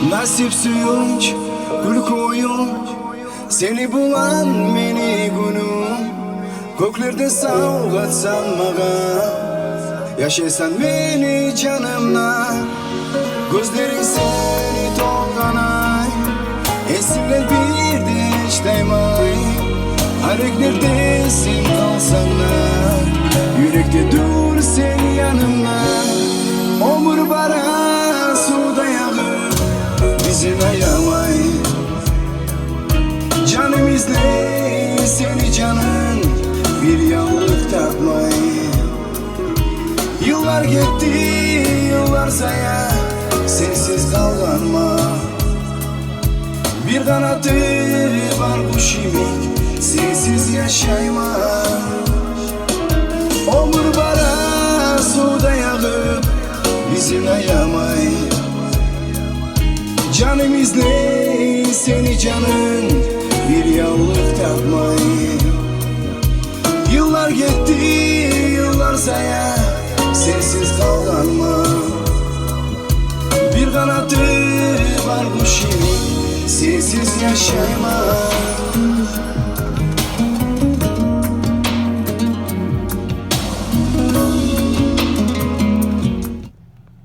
Nasip suyunç, gül koyunç, seni bulan meni günüm. Göklerde savgatsan mağa, yaşaysan beni canımla. Gözlerin seni tolganay, esimden bir de işleymay. Arek neredesin kalsan da, yürekte dur sen yanımda. Omur bara suda yağıp bizi ayamay. Canım izle seni canın, bir yanlık takmay. Yıllar gitti yıllar saya, sensiz kalganma. Bir kanatı var kuş imik, sensiz yaşayma. Omur bara suda yağıp bizi ayamay. Canım izle seni canın, bir yanlık takmay. Yıllar gitti yıllar saya, sensiz kalganma. Bir kanatı var kuş imik, sensiz yaşayma.